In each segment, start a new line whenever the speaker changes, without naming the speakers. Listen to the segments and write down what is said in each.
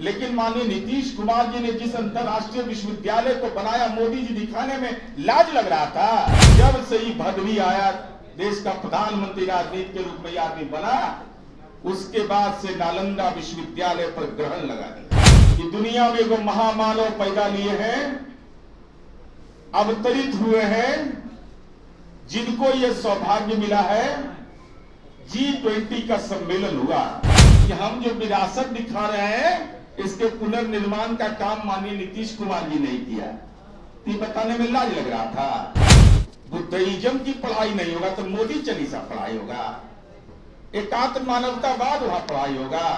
लेकिन माननीय नीतीश कुमार जी ने जिस अंतरराष्ट्रीय विश्वविद्यालय को बनाया, मोदी जी दिखाने में लाज लग रहा था। जब से ही भदवी आया, देश का प्रधानमंत्री राजनीति के रूप में यह आदमी बना, उसके बाद से नालंदा विश्वविद्यालय पर ग्रहण लगा दिया कि दुनिया में वो महामानव पैदा लिए हैं, अवतरित हुए हैं, जिनको ये सौभाग्य मिला है G20 का सम्मेलन हुआ कि हम जो विरासत दिखा रहे हैं, इसके पुनर्निर्माण का काम माननीय नीतीश कुमार जी ने किया। ये बताने में लाज लग रहा था। बुद्धिज्म की पढ़ाई नहीं होगा तो मोदी चालीसा पढ़ाई होगा, एकात्म मानवतावाद वहां पढ़ाई होगा।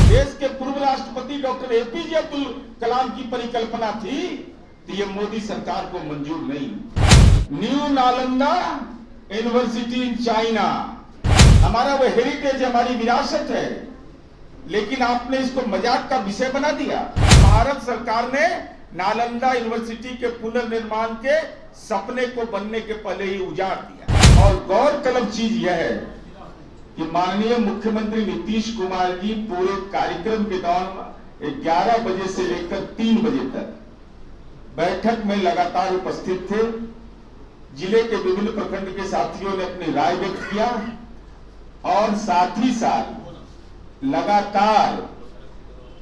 देश के पूर्व राष्ट्रपति डॉक्टर APJ अब्दुल कलाम की परिकल्पना थी, तो ये मोदी सरकार को मंजूर नहीं। New Nalanda university in China, हमारा वो हेरिटेज, हमारी विरासत है, लेकिन आपने इसको मजाक का विषय बना दिया। भारत सरकार ने नालंदा यूनिवर्सिटी के पुनर्निर्माण के सपने को बनने के पहले ही उजाड़ दिया। और गौरतलब चीज यह है कि माननीय मुख्यमंत्री नीतीश कुमार जी पूरे कार्यक्रम के दौरान 11 बजे से लेकर 3 बजे तक बैठक में लगातार उपस्थित थे। जिले के विभिन्न प्रखंड के साथियों ने अपनी राय व्यक्त किया और साथ ही साथ लगातार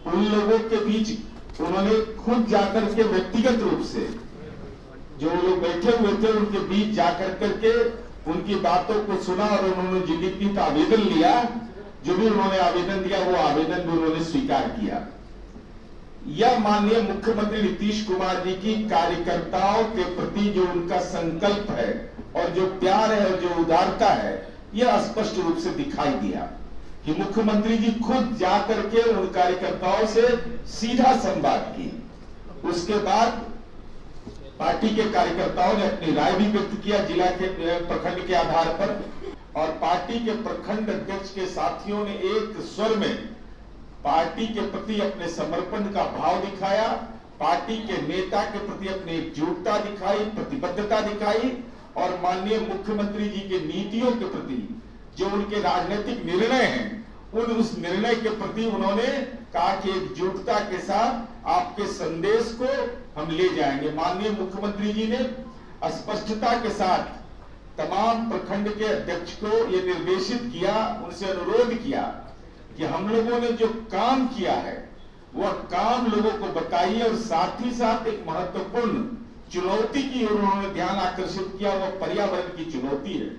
उन लोगों के बीच उन्होंने खुद जाकर के व्यक्तिगत रूप से जो लोग बैठे हुए थे उनके बीच जाकर करके उनकी बातों को सुना और उन्होंने GDP का आवेदन लिया। जो भी उन्होंने आवेदन दिया वो आवेदन भी उन्होंने स्वीकार किया। यह माननीय मुख्यमंत्री नीतीश कुमार जी की कार्यकर्ताओं के प्रति जो उनका संकल्प है और जो प्यार है और जो उदारता है, यह स्पष्ट रूप से दिखाई दिया कि मुख्यमंत्री जी खुद जाकर के उन कार्यकर्ताओं से सीधा संवाद की। उसके बाद पार्टी के कार्यकर्ताओं ने अपनी राय भी व्यक्त किया जिला के प्रखंड के आधार पर, और पार्टी के प्रखंड अध्यक्ष के साथियों ने एक स्वर में पार्टी के प्रति अपने समर्पण का भाव दिखाया, पार्टी के नेता के प्रति अपनी एकजुटता दिखाई, प्रतिबद्धता दिखाई, और माननीय मुख्यमंत्री जी के नीतियों के प्रति जो उनके राजनीतिक निर्णय हैं, उस निर्णय के प्रति उन्होंने कहा कि एकजुटता के साथ आपके संदेश को हम ले जाएंगे। माननीय मुख्यमंत्री जी ने स्पष्टता के साथ तमाम प्रखंड के अध्यक्ष को यह निर्देशित किया, उनसे अनुरोध किया कि हम लोगों ने जो काम किया है वह काम लोगों को बताइए, और साथ ही साथ एक महत्वपूर्ण चुनौती की ओर उन्होंने ध्यान आकर्षित किया, वह पर्यावरण की चुनौती है।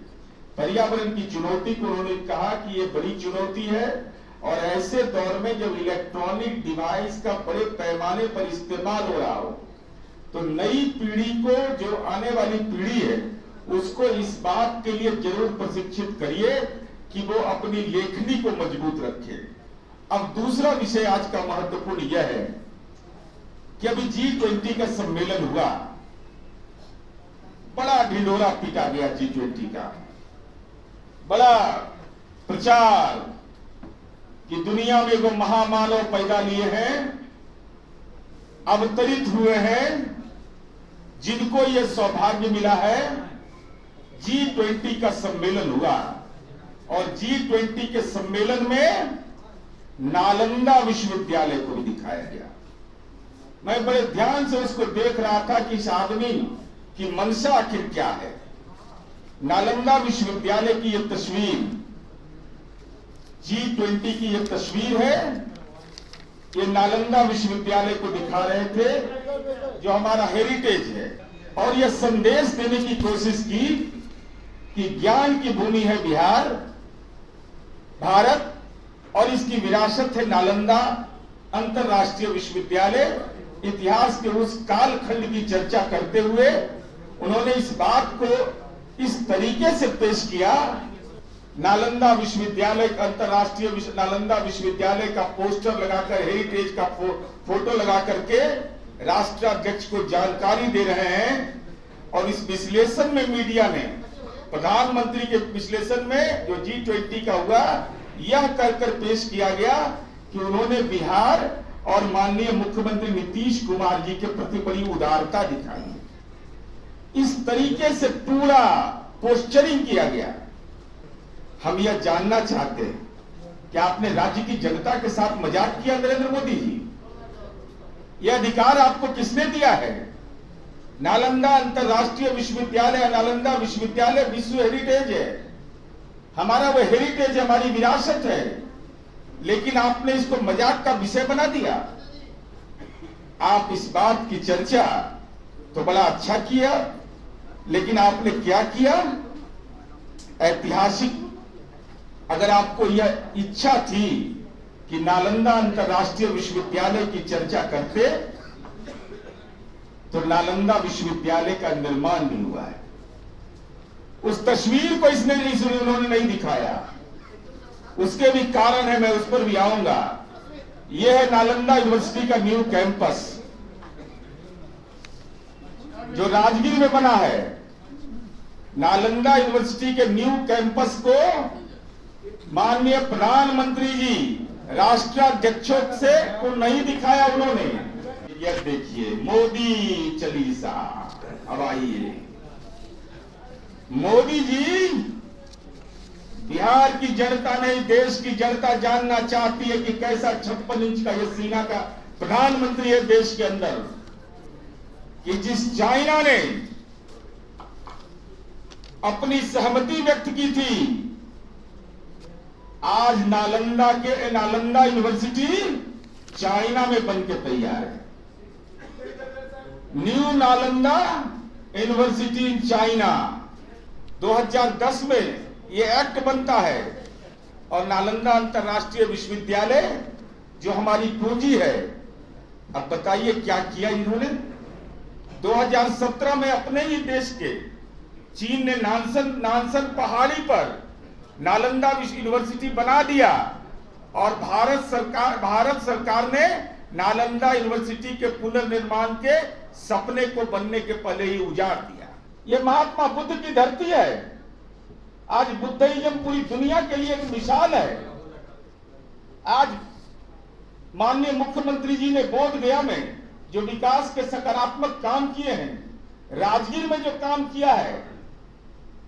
पर्यावरण की चुनौती को उन्होंने कहा कि ये बड़ी चुनौती है, और ऐसे दौर में जब इलेक्ट्रॉनिक डिवाइस का बड़े पैमाने पर इस्तेमाल हो रहा हो, तो नई पीढ़ी को, जो आने वाली पीढ़ी है, उसको इस बात के लिए जरूर प्रशिक्षित करिए कि वो अपनी लेखनी को मजबूत रखे। अब दूसरा विषय आज का महत्वपूर्ण यह है कि अभी G20 का सम्मेलन हुआ, बड़ा ढिंढोरा पीटा गया G20 का, बड़ा प्रचार कि दुनिया में वो महामानव पैदा लिए हैं, अवतरित हुए हैं, जिनको ये सौभाग्य मिला है। G20 का सम्मेलन हुआ और G20 के सम्मेलन में नालंदा विश्वविद्यालय को भी दिखाया गया। मैं बड़े ध्यान से उसको देख रहा था कि इस आदमी की मंशा आखिर क्या है। नालंदा विश्वविद्यालय की यह तस्वीर, G20 की यह तस्वीर है, ये नालंदा विश्वविद्यालय को दिखा रहे थे जो हमारा हेरिटेज है, और यह संदेश देने की कोशिश की कि ज्ञान की भूमि है बिहार, भारत, और इसकी विरासत है नालंदा अंतरराष्ट्रीय विश्वविद्यालय। इतिहास के उस कालखंड की चर्चा करते हुए उन्होंने इस बात को इस तरीके से पेश किया। नालंदा विश्वविद्यालय, अंतरराष्ट्रीय नालंदा विश्वविद्यालय का पोस्टर लगाकर, हेरिटेज का फोटो लगा करके राष्ट्राध्यक्ष को जानकारी दे रहे हैं, और इस विश्लेषण में मीडिया ने, प्रधानमंत्री के विश्लेषण में जो G20 का हुआ, यह कर पेश किया गया कि उन्होंने बिहार और माननीय मुख्यमंत्री नीतीश कुमार जी के प्रति बड़ी उदारता दिखाई। इस तरीके से पूरा पोस्चरिंग किया गया। हम यह जानना चाहते हैं कि आपने राज्य की जनता के साथ मजाक किया नरेंद्र मोदी जी? यह अधिकार आपको किसने दिया है? नालंदा अंतरराष्ट्रीय विश्वविद्यालय, नालंदा विश्वविद्यालय विश्व हेरिटेज है, हमारा वो हेरिटेज, हमारी विरासत है, लेकिन आपने इसको मजाक का विषय बना दिया। आप इस बात की चर्चा तो बड़ा अच्छा किया, लेकिन आपने क्या किया? ऐतिहासिक, अगर आपको यह इच्छा थी कि नालंदा अंतरराष्ट्रीय विश्वविद्यालय की चर्चा करते, तो नालंदा विश्वविद्यालय का निर्माण नहीं हुआ है। उस तस्वीर को उन्होंने नहीं दिखाया। उसके भी कारण है, मैं उस पर भी आऊंगा। यह है नालंदा यूनिवर्सिटी का न्यू कैंपस जो राजगीर में बना है। नालंदा यूनिवर्सिटी के न्यू कैंपस को माननीय प्रधानमंत्री जी राष्ट्राध्यक्षों से को नहीं दिखाया उन्होंने। यह देखिए मोदी चालीसा। अब आइए, मोदी जी, बिहार की जनता नहीं देश की जनता जानना चाहती है कि कैसा 56 इंच का यह सीना का प्रधानमंत्री है देश के अंदर, कि जिस चाइना ने अपनी सहमति व्यक्त की थी, आज नालंदा यूनिवर्सिटी चाइना में बनके तैयार है। New Nalanda university in China 2010 में यह एक्ट बनता है, और नालंदा अंतरराष्ट्रीय विश्वविद्यालय जो हमारी पूंजी है। अब बताइए क्या किया इन्होंने? 2017 में अपने ही देश के चीन ने नानसन पहाड़ी पर नालंदा यूनिवर्सिटी बना दिया, और भारत सरकार ने नालंदा यूनिवर्सिटी के पुनर्निर्माण के सपने को बनने के पहले ही उजाड़ दिया। यह महात्मा बुद्ध की धरती है। आज बुद्धिज्म पूरी दुनिया के लिए एक मिसाल है। आज माननीय मुख्यमंत्री जी ने बोधगया में जो विकास के सकारात्मक काम किए हैं, राजगीर में जो काम किया है,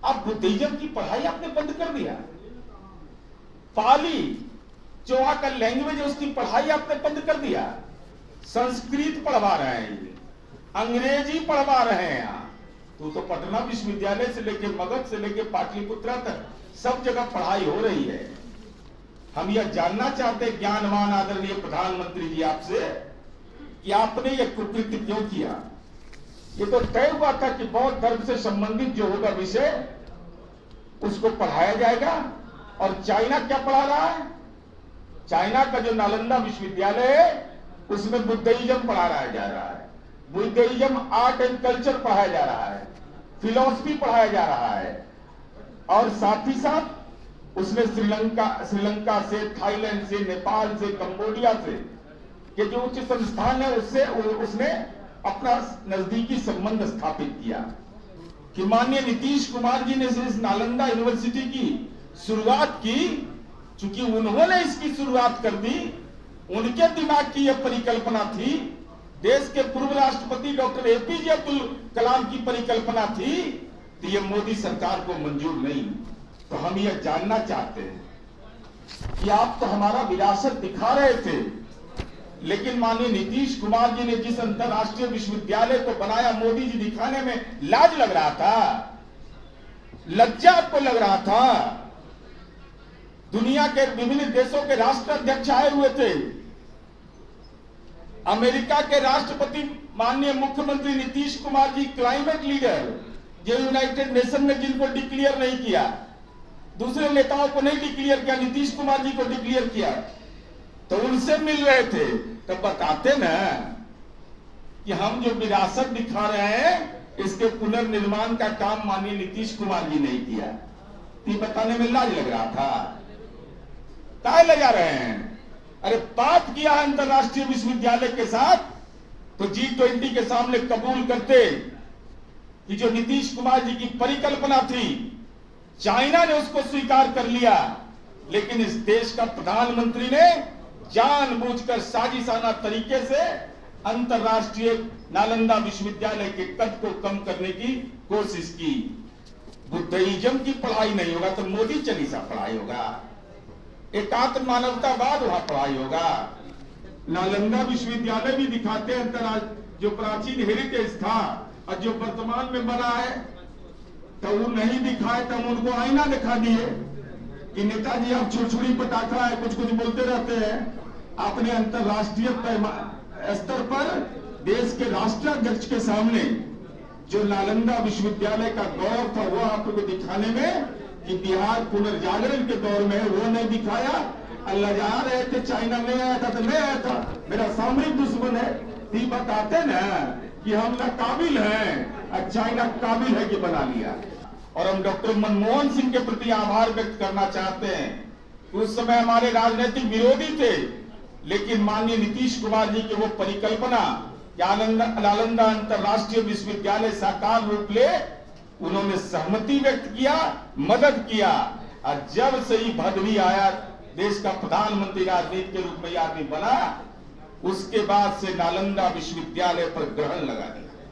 अब बुद्धिज्म की पढ़ाई आपने बंद कर दिया। पाली जो वहां का लैंग्वेज है उसकी पढ़ाई आपने बंद कर दिया। संस्कृत पढ़वा रहे हैं, अंग्रेजी पढ़वा रहे हैं। यहाँ तो पटना विश्वविद्यालय से लेके मगध से लेके पाटलिपुत्रा तक सब जगह पढ़ाई हो रही है। हम यह जानना चाहते हैं ज्ञानवान आदरणीय प्रधानमंत्री जी आपसे कि आपने यह कुकृत्य क्यों किया। ये तो तय हुआ था कि बौद्ध धर्म से संबंधित जो होगा विषय उसको पढ़ाया जाएगा, और चाइना क्या पढ़ा रहा है? चाइना का जो नालंदा विश्वविद्यालय है उसमें बुद्धिज्म पढ़ाया जा रहा है। बुद्धिज्म आर्ट एंड कल्चर पढ़ाया जा रहा है, फिलॉसफी पढ़ाया जा रहा है, और साथ ही साथ उसने श्रीलंका से, थाईलैंड से, नेपाल से, कंबोडिया से के जो उच्च संस्थान है उससे उसने अपना नजदीकी संबंध स्थापित किया। कि माननीय नीतीश कुमार जी ने इस नालंदा यूनिवर्सिटी की शुरुआत की, चूंकि उन्होंने इसकी शुरुआत कर दी, उनके दिमाग की यह परिकल्पना थी, देश के पूर्व राष्ट्रपति डॉक्टर एपीजे अब्दुल कलाम की परिकल्पना थी, तो यह मोदी सरकार को मंजूर नहीं। तो हम यह जानना चाहते हैं कि आप तो हमारा विरासत दिखा रहे थे, लेकिन माननीय नीतीश कुमार जी ने जिस अंतरराष्ट्रीय विश्वविद्यालय को बनाया, मोदी जी दिखाने में लाज लग रहा था, लज्जा आपको लग रहा था। दुनिया के विभिन्न देशों के राष्ट्राध्यक्ष आए हुए थे। अमेरिका के राष्ट्रपति माननीय मुख्यमंत्री नीतीश कुमार जी, क्लाइमेट लीडर, जो यूनाइटेड नेशन ने जिनको डिक्लेयर नहीं किया, दूसरे नेताओं को नहीं डिक्लेयर किया, नीतीश कुमार जी को डिक्लेयर किया, तो उनसे मिल रहे थे। तो बताते ना कि हम जो विरासत दिखा रहे हैं इसके पुनर्निर्माण का काम माननीय नीतीश कुमार जी नहीं किया। ये बताने में लाज लग रहा था। काहे ले जा रहे हैं? अरे बात किया है अंतरराष्ट्रीय विश्वविद्यालय के साथ, तो G20 के सामने कबूल करते कि जो नीतीश कुमार जी की परिकल्पना थी, चाइना ने उसको स्वीकार कर लिया, लेकिन इस देश का प्रधानमंत्री ने जानबूझकर साजिशाना तरीके से अंतरराष्ट्रीय नालंदा विश्वविद्यालय के कद को कम करने की कोशिश की। बुद्धिज्म की पढ़ाई नहीं होगा तो मोदी चालीसा पढ़ाई होगा, एकात्म मानवतावाद वहां पढ़ाई होगा। नालंदा विश्वविद्यालय भी दिखाते हैं अंतरराष्ट्रीय जो प्राचीन हेरिटेज था और जो वर्तमान में बना है, तो वो नहीं दिखाए तो हम उनको आईना दिखा दिए कि नेताजी आप छुरछुरी पटाखा है, कुछ कुछ बोलते रहते हैं। आपने अंतरराष्ट्रीय स्तर पर देश के राष्ट्राध्यक्ष के सामने जो नालंदा विश्वविद्यालय का गौरव था वो आपको दिखाने में कि बिहार पुनर्जागरण के दौर में वो नहीं दिखाया। अल्लाह जा रहे थे, चाइना नहीं आया था तो नहीं आया था, मेरा सामरिक दुश्मन है, ये बताते ना कि हम ना काबिल हैं और चाइना काबिल है कि बना लिया। और हम डॉक्टर मनमोहन सिंह के प्रति आभार व्यक्त करना चाहते हैं। उस समय हमारे राजनीतिक विरोधी थे, लेकिन माननीय नीतीश कुमार जी की वो परिकल्पना नालंदा अंतरराष्ट्रीय विश्वविद्यालय साकार रूप ले, उन्होंने सहमति व्यक्त किया, मदद किया। और जब से ही भदवी आया, देश का प्रधानमंत्री राजनीति के रूप में आदमी बना, उसके बाद से नालंदा विश्वविद्यालय पर ग्रहण लगा दिया।